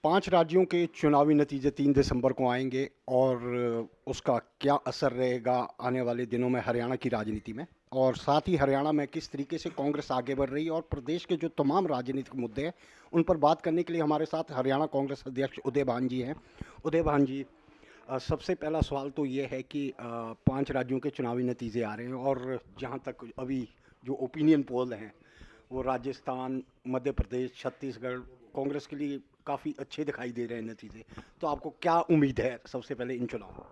5 राज्यों के चुनावी नतीजे 3 दिसंबर को आएँगे और उसका क्या असर रहेगा आने वाले दिनों में हरियाणा की राजनीति में? और साथ ही हरियाणा में किस तरीके से कांग्रेस आगे बढ़ रही है और प्रदेश के जो तमाम राजनीतिक मुद्दे हैं, उन पर बात करने के लिए हमारे साथ हरियाणा कांग्रेस अध्यक्ष उदय भान जी हैं। उदय भान जी, सबसे पहला सवाल तो ये है कि 5 राज्यों के चुनावी नतीजे आ रहे हैं और जहाँ तक अभी जो ओपिनियन पोल हैं, वो राजस्थान, मध्य प्रदेश, छत्तीसगढ़ कांग्रेस के लिए काफ़ी अच्छे दिखाई दे रहे हैं नतीजे। तो आपको क्या उम्मीद है सबसे पहले इन चुनाव?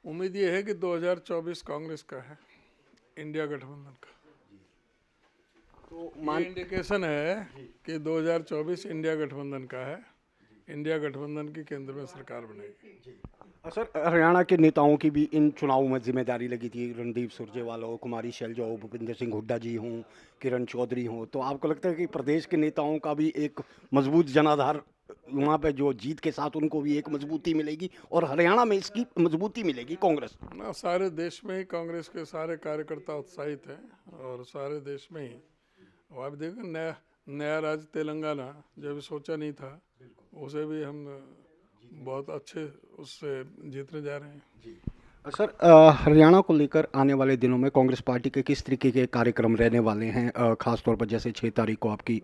उम्मीद ये है कि 2024 कांग्रेस का है, इंडिया गठबंधन का। तो ये इंडिकेशन है कि 2024 इंडिया गठबंधन का है। इंडिया गठबंधन की केंद्र में सरकार बनेगी। सर, हरियाणा के नेताओं की भी इन चुनावों में जिम्मेदारी लगी थी। रणदीप सुरजेवाला हो, कुमारी शैलजा हो, भूपिंदर सिंह हुड्डा जी हों, किरण चौधरी हों। तो आपको लगता है कि प्रदेश के नेताओं का भी एक मजबूत जनाधार वहाँ पे जो जीत के साथ उनको भी एक मजबूती मिलेगी और हरियाणा में इसकी मजबूती मिलेगी कांग्रेस? ना, सारे देश में ही कांग्रेस के सारे कार्यकर्ता उत्साहित हैं और सारे देश में ही। और आप देखो, नया नया राज्य तेलंगाना जब सोचा नहीं था, उसे भी हम बहुत अच्छे उससे जीतने जा रहे हैं। सर, हरियाणा को लेकर आने वाले दिनों में कांग्रेस पार्टी के किस तरीके के कार्यक्रम रहने वाले हैं? खास तौर पर जैसे 6 तारीख को आपकी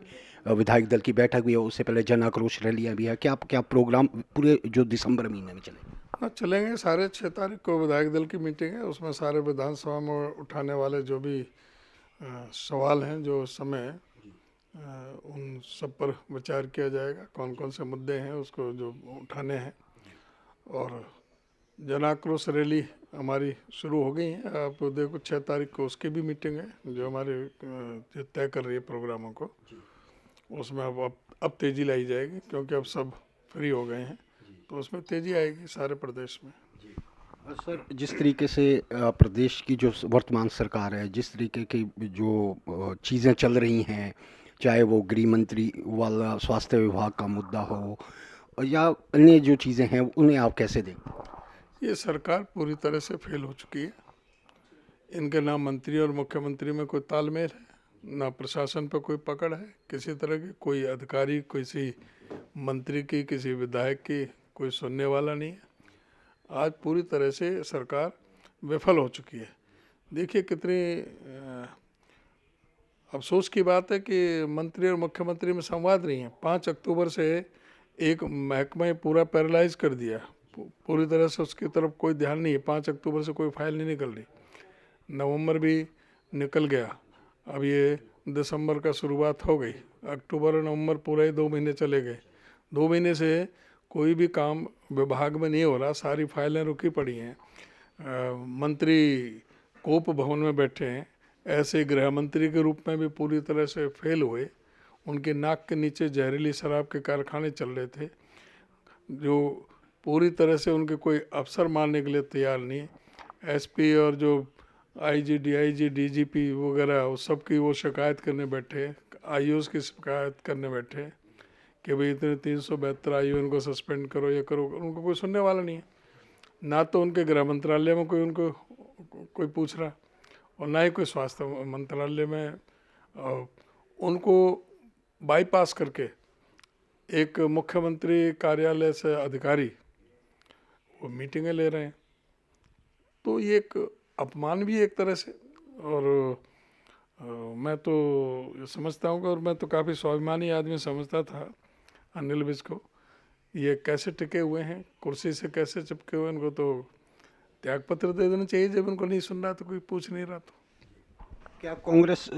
विधायक दल की बैठक भी है, उससे पहले जन आक्रोश रैलियां भी है। क्या क्या प्रोग्राम पूरे जो दिसंबर महीने में चले? हाँ, चलेंगे। सारे 6 तारीख को विधायक दल की मीटिंग है, उसमें सारे विधानसभा में उठाने वाले जो भी सवाल हैं, जो उस समय उन सब पर विचार किया जाएगा। कौन कौन से मुद्दे हैं उसको जो उठाने हैं। और जन आक्रोश रैली हमारी शुरू हो गई है। आप देखो, 6 तारीख को उसकी भी मीटिंग है, जो हमारे जो तय कर रही है प्रोग्रामों को। उसमें अब तेज़ी लाई जाएगी, क्योंकि अब सब फ्री हो गए हैं, तो उसमें तेज़ी आएगी सारे प्रदेश में। सर, जिस तरीके से प्रदेश की जो वर्तमान सरकार है, जिस तरीके की जो चीज़ें चल रही हैं, चाहे वो गृह मंत्री वाला स्वास्थ्य विभाग का मुद्दा हो या अन्य जो चीज़ें हैं, उन्हें आप कैसे देखते हैं? ये सरकार पूरी तरह से फेल हो चुकी है। इनके ना मंत्री और मुख्यमंत्री में कोई तालमेल है, ना प्रशासन पर कोई पकड़ है किसी तरह की। कोई अधिकारी, किसी मंत्री की, किसी विधायक की कोई सुनने वाला नहीं है। आज पूरी तरह से सरकार विफल हो चुकी है। देखिए, कितनी अफसोस की बात है कि मंत्री और मुख्यमंत्री में संवाद नहीं है। 5 अक्टूबर से एक महकमा पूरा पैरालाइज कर दिया, पूरी तरह से उसकी तरफ कोई ध्यान नहीं है। 5 अक्टूबर से कोई फाइल नहीं निकल रही। नवंबर भी निकल गया, अब ये दिसंबर का शुरुआत हो गई। अक्टूबर और नवंबर पूरे ही 2 महीने चले गए। 2 महीने से कोई भी काम विभाग में नहीं हो रहा, सारी फाइलें रुकी पड़ी हैं। मंत्री कोप भवन में बैठे हैं। ऐसे गृह मंत्री के रूप में भी पूरी तरह से फेल हुए। उनके नाक के नीचे जहरीली शराब के कारखाने चल रहे थे, जो पूरी तरह से उनके कोई अफसर मानने के लिए तैयार नहीं। एसपी और जो आईजी, डीआईजी, डीजीपी वगैरह, वो सब की वो शिकायत करने बैठे। आईओएस की शिकायत करने बैठे कि भाई इतने 372 आईओ, इनको सस्पेंड करो, ये करो। उनको कोई सुनने वाला नहीं है। ना तो उनके गृह मंत्रालय में कोई उनको कोई पूछ रहा, और ना ही कोई स्वास्थ्य मंत्रालय में। उनको बाईपास करके एक मुख्यमंत्री कार्यालय से अधिकारी वो मीटिंगें ले रहे हैं। तो ये एक अपमान भी है एक तरह से। और मैं तो ये समझता हूँ, और मैं तो काफ़ी स्वाभिमानी आदमी समझता था अनिल विज को। ये कैसे टिके हुए हैं, कुर्सी से कैसे चिपके हुए हैं। इनको तो त्यागपत्र दे देना चाहिए, जब उनको नहीं सुन रहा तो कोई पूछ नहीं रहा तो। क्या कांग्रेस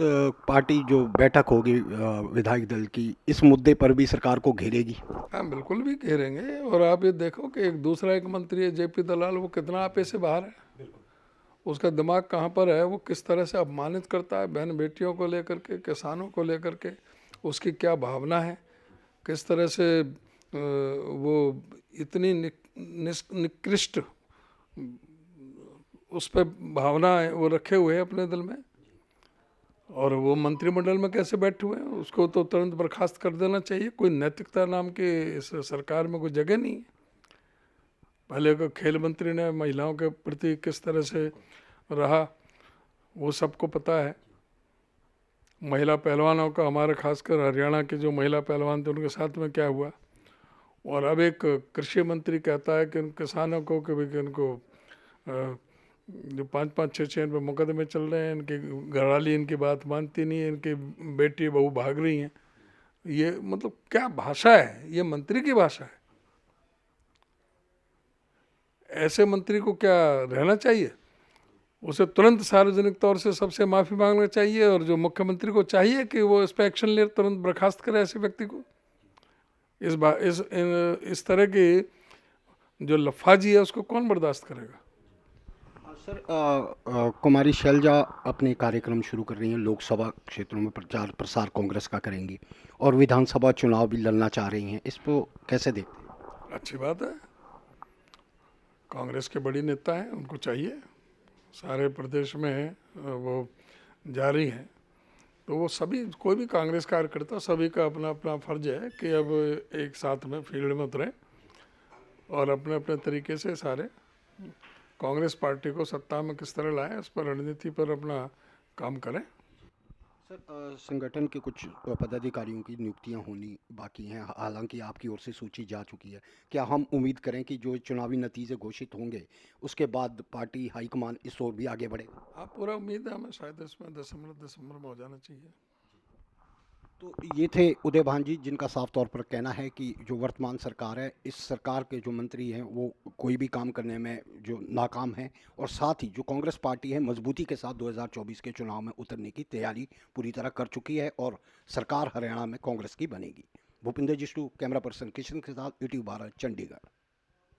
पार्टी जो बैठक होगी विधायक दल की, इस मुद्दे पर भी सरकार को घेरेगी? हाँ, बिल्कुल भी घेरेंगे। और आप ये देखो कि एक मंत्री है जेपी दलाल, वो कितना आपे से बाहर है। उसका दिमाग कहाँ पर है, वो किस तरह से अपमानित करता है बहन बेटियों को लेकर के, किसानों को लेकर के। उसकी क्या भावना है, किस तरह से वो इतनी निकृष्ट उस पर भावना है वो रखे हुए हैं अपने दिल में। और वो मंत्रिमंडल में कैसे बैठे हुए हैं, उसको तो तुरंत बर्खास्त कर देना चाहिए। कोई नैतिकता नाम की इस सरकार में कोई जगह नहीं है। पहले को खेल मंत्री ने महिलाओं के प्रति किस तरह से रहा, वो सबको पता है। महिला पहलवानों का, हमारे खासकर हरियाणा के जो महिला पहलवान थे, उनके साथ में क्या हुआ, और अब एक कृषि मंत्री कहता है कि उन किसानों को कि भाई कि उनको जो 5-5, 6-6 इन पे मुकदमे चल रहे हैं, इनकी घरवाली इनकी बात मानती नहीं है, इनकी बेटी बहू भाग रही हैं। ये मतलब क्या भाषा है, ये मंत्री की भाषा है। ऐसे मंत्री को क्या रहना चाहिए? उसे तुरंत सार्वजनिक तौर से सबसे माफ़ी मांगना चाहिए, और जो मुख्यमंत्री को चाहिए कि वो इस पर एक्शन ले, तुरंत बर्खास्त करे ऐसे व्यक्ति को। इस तरह की जो लफाजी है उसको कौन बर्दाश्त करेगा? सर, कुमारी शैलजा अपने कार्यक्रम शुरू कर रही हैं, लोकसभा क्षेत्रों में प्रचार प्रसार कांग्रेस का करेंगी और विधानसभा चुनाव भी लड़ना चाह रही हैं, इसको कैसे देखते हैं? अच्छी बात है, कांग्रेस के बड़ी नेता हैं, उनको चाहिए, सारे प्रदेश में वो जारी हैं, तो वो सभी, कोई भी कांग्रेस कार्यकर्ता, सभी का अपना अपना फर्ज है कि अब एक साथ में फील्ड में उतरें और अपने अपने तरीके से सारे कांग्रेस पार्टी को सत्ता में किस तरह लाएं, इस पर रणनीति पर अपना काम करें। सर, संगठन के कुछ पदाधिकारियों की नियुक्तियां होनी बाकी हैं, हालांकि आपकी ओर से सूची जा चुकी है। क्या हम उम्मीद करें कि जो चुनावी नतीजे घोषित होंगे उसके बाद पार्टी हाईकमान इस ओर भी आगे बढ़ेगा? हाँ, पूरा उम्मीद है हमें, शायद इसमें दिसंबर में हो जाना चाहिए। तो ये थे उदय भान जी, जिनका साफ तौर पर कहना है कि जो वर्तमान सरकार है, इस सरकार के जो मंत्री हैं वो कोई भी काम करने में जो नाकाम हैं, और साथ ही जो कांग्रेस पार्टी है मजबूती के साथ 2024 के चुनाव में उतरने की तैयारी पूरी तरह कर चुकी है और सरकार हरियाणा में कांग्रेस की बनेगी। भूपिंदर जिष्टू, कैमरा पर्सन किशन के साथ, यूट्यूब भारत, चंडीगढ़।